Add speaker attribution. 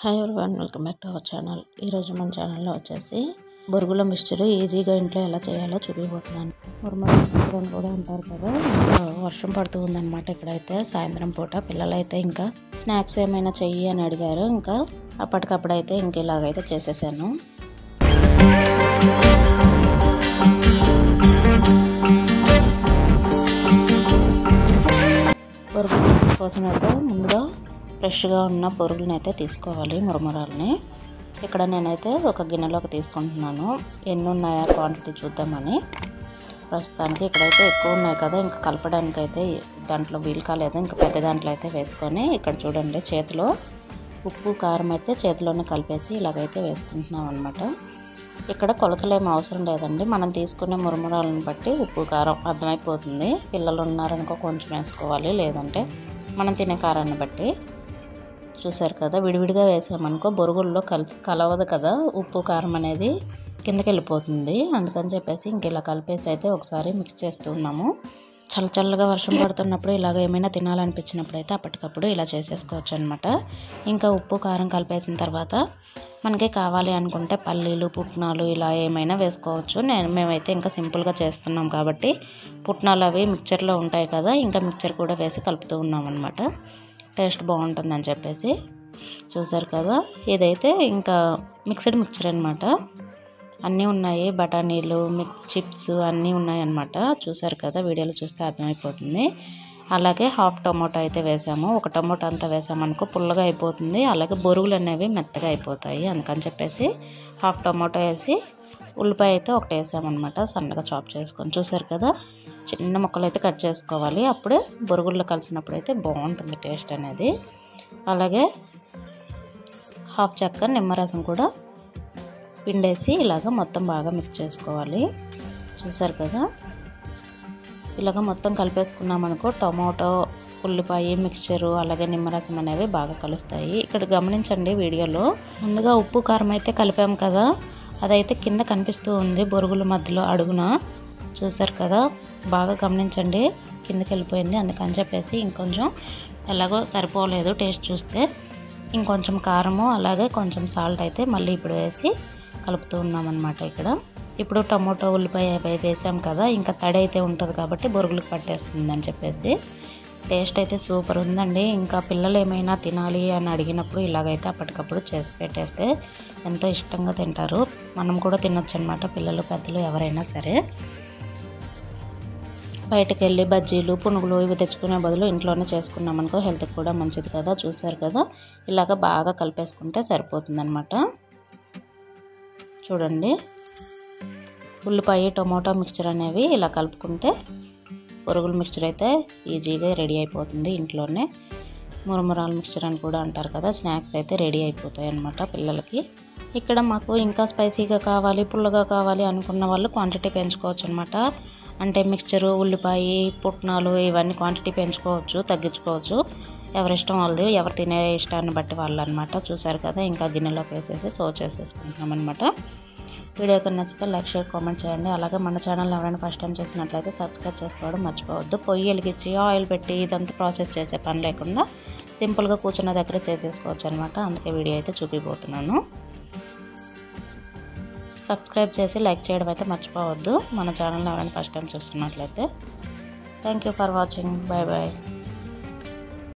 Speaker 1: Hi everyone, welcome back to our channel. ఈరోజు మన ఛానల్లో వచ్చేసి బొరుగుల మిక్స్చర్ ఈజీగా ఇంట్లో ఎలా చేయాలో చూపిపోతున్నాను. మురుముర మిక్స్చర్ కూడా అంటారు కదా. వర్షం పడుతూ ఉందన్నమాట. ఇక్కడైతే సాయంత్రం పూట పిల్లలైతే ఇంకా స్నాక్స్ ఏమైనా చెయ్యి అని అడిగారు. ఇంకా అప్పటికప్పుడైతే ఇంక ఇలాగైతే చేసేసాను. బొరుగుల కోసం అయితే ముందుగా ఫ్రెష్గా ఉన్న బొరుగులను అయితే తీసుకోవాలి. మురమురాలని ఇక్కడ నేనైతే ఒక గిన్నెలోకి తీసుకుంటున్నాను. ఎన్ని ఉన్నాయా క్వాంటిటీ చూద్దామని. ప్రస్తుతానికి ఇక్కడైతే ఎక్కువ ఉన్నాయి కదా, ఇంకా కలపడానికి అయితే దాంట్లో వీలు కాలేదు. ఇంకా పెద్ద దాంట్లో అయితే వేసుకొని ఇక్కడ చూడండి, చేతిలో ఉప్పు కారం అయితే చేతిలోనే కలిపేసి ఇలాగైతే వేసుకుంటున్నాం అనమాట. ఇక్కడ కొలతలు ఏమి అవసరం లేదండి, మనం తీసుకునే మురమురాలను బట్టి ఉప్పు కారం అర్థమైపోతుంది. పిల్లలు ఉన్నారనుకో కొంచెం వేసుకోవాలి, లేదంటే మనం తినే కారాన్ని బట్టి. చూసారు కదా, విడివిడిగా వేసామనుకో బొరుగుల్లో కలవదు కదా, ఉప్పు కారం అనేది కిందకి వెళ్ళిపోతుంది. అందుకని చెప్పేసి ఇంక ఇలా కలిపేసి అయితే ఒకసారి మిక్స్ చేస్తూ ఉన్నాము. చల్లగా వర్షం పడుతున్నప్పుడు ఇలాగ ఏమైనా తినాలనిపించినప్పుడు అయితే అప్పటికప్పుడు ఇలా చేసేసుకోవచ్చు అనమాట. ఇంకా ఉప్పు కారం కలిపేసిన తర్వాత మనకి కావాలి అనుకుంటే పల్లీలు పుట్నాలు ఇలా ఏమైనా వేసుకోవచ్చు. మేమైతే ఇంకా సింపుల్గా చేస్తున్నాం కాబట్టి పుట్నాలు అవి మిక్చర్లో ఉంటాయి కదా, ఇంకా మిక్చర్ కూడా వేసి కలుపుతూ ఉన్నాం అనమాట. టేస్ట్ బాగుంటుందని చెప్పేసి. చూసారు కదా, ఇదైతే ఇంకా మిక్స్డ్ మిక్చర్ అనమాట. అన్నీ ఉన్నాయి, బఠానీలు చిప్స్ అన్నీ ఉన్నాయి అన్నమాట. చూసారు కదా, వీడియోలో చూస్తే అర్థమైపోతుంది. అలాగే హాఫ్ టొమాటో అయితే వేసాము. ఒక టొమాటో అంతా వేసామనుకో పుల్లగా అయిపోతుంది, అలాగే బొరుగులు అనేవి మెత్తగా అయిపోతాయి. అందుకని చెప్పేసి హాఫ్ టొమాటో వేసి ఉల్లిపాయ అయితే ఒకటి వేసామన్నమాట, సన్నగా చాప్ చేసుకొని. చూసారు కదా, చిన్న ముక్కలు అయితే కట్ చేసుకోవాలి, అప్పుడే బొరుగుల్లో కలిసినప్పుడు అయితే బాగుంటుంది టేస్ట్ అనేది. అలాగే హాఫ్ చెక్క నిమ్మరసం కూడా పిండేసి ఇలాగ మొత్తం బాగా మిక్స్ చేసుకోవాలి. చూసారు కదా, ఇలాగ మొత్తం కలిపేసుకున్నామనుకో టొమాటో ఉల్లిపాయ మిక్స్చరు అలాగే నిమ్మరసం అనేవి బాగా కలుస్తాయి. ఇక్కడ గమనించండి, వీడియోలో ముందుగా ఉప్పు కారం అయితే కలిపాము కదా, అదైతే కింద కనిపిస్తూ ఉంది బొరుగుల మధ్యలో అడుగున. చూసారు కదా, బాగా గమనించండి, కిందకి వెళ్ళిపోయింది. అందుకని చెప్పేసి ఇంకొంచెం ఎలాగో సరిపోలేదు టేస్ట్ చూస్తే, ఇంకొంచెం కారము అలాగే కొంచెం సాల్ట్ అయితే మళ్ళీ ఇప్పుడు వేసి కలుపుతూ ఉన్నామన్నమాట. ఇప్పుడు టొమాటో ఉల్లిపాయ వేసాం కదా, ఇంకా తడి అయితే ఉంటుంది కాబట్టి బొరుగులకు పట్టేస్తుంది అని చెప్పేసి. టేస్ట్ అయితే సూపర్ ఉందండి. ఇంకా పిల్లలు ఏమైనా తినాలి అని అడిగినప్పుడు ఇలాగైతే అప్పటికప్పుడు చేసి పెట్టేస్తే ఎంతో ఇష్టంగా తింటారు. మనం కూడా తినొచ్చు అనమాట, పిల్లలు పెద్దలు ఎవరైనా సరే. బయటకు వెళ్ళి బజ్జీలు పునుగులు ఇవి తెచ్చుకునే బదులు ఇంట్లోనే చేసుకున్నాం అనుకో హెల్త్కి కూడా మంచిది కదా. చూసారు కదా, ఇలాగ బాగా కలిపేసుకుంటే సరిపోతుంది అనమాట. చూడండి, ఉల్లిపాయ టొమాటో మిక్చర్ అనేవి ఇలా కలుపుకుంటే బొరుగుల మిక్చర్ అయితే ఈజీగా రెడీ అయిపోతుంది ఇంట్లోనే. మురమురాల మిక్చర్ అని కూడా అంటారు కదా, స్నాక్స్ అయితే రెడీ అయిపోతాయి అన్నమాట పిల్లలకి. ఇక్కడ మాకు ఇంకా స్పైసీగా కావాలి పుల్లగా కావాలి అనుకున్న వాళ్ళు క్వాంటిటీ పెంచుకోవచ్చు అనమాట. అంటే మిక్చరు ఉల్లిపాయ పుట్నాలు ఇవన్నీ క్వాంటిటీ పెంచుకోవచ్చు తగ్గించుకోవచ్చు, ఎవరిష్టం వాళ్ళది, ఎవరు తినే ఇష్టాన్ని బట్టి వాళ్ళు అనమాట. చూసారు కదా, ఇంకా గిన్నెలోకి వేసేసి సర్వ్ చేసేసుకుంటున్నాం అనమాట. వీడియో కనుక నచ్చితే లైక్ షేర్ కామెంట్ చేయండి. అలాగే మన ఛానల్ ఎవరైనా ఫస్ట్ టైం చూసినట్లయితే సబ్స్క్రైబ్ చేసుకోవడం మర్చిపోవద్దు. పొయ్యి వెలిగించి ఆయిల్ పెట్టి ఇదంతా ప్రాసెస్ చేసే పని లేకుండా సింపుల్గా కూర్చున్న దగ్గర చేసేసుకోవచ్చు అనమాట. అందుకే వీడియో అయితే చూపిపోతున్నాను. సబ్స్క్రైబ్ చేసి లైక్ చేయడం అయితే మర్చిపోవద్దు మన ఛానల్ ఎవరైనా ఫస్ట్ టైం చూస్తున్నట్లయితే. Thank you for watching. Bye bye.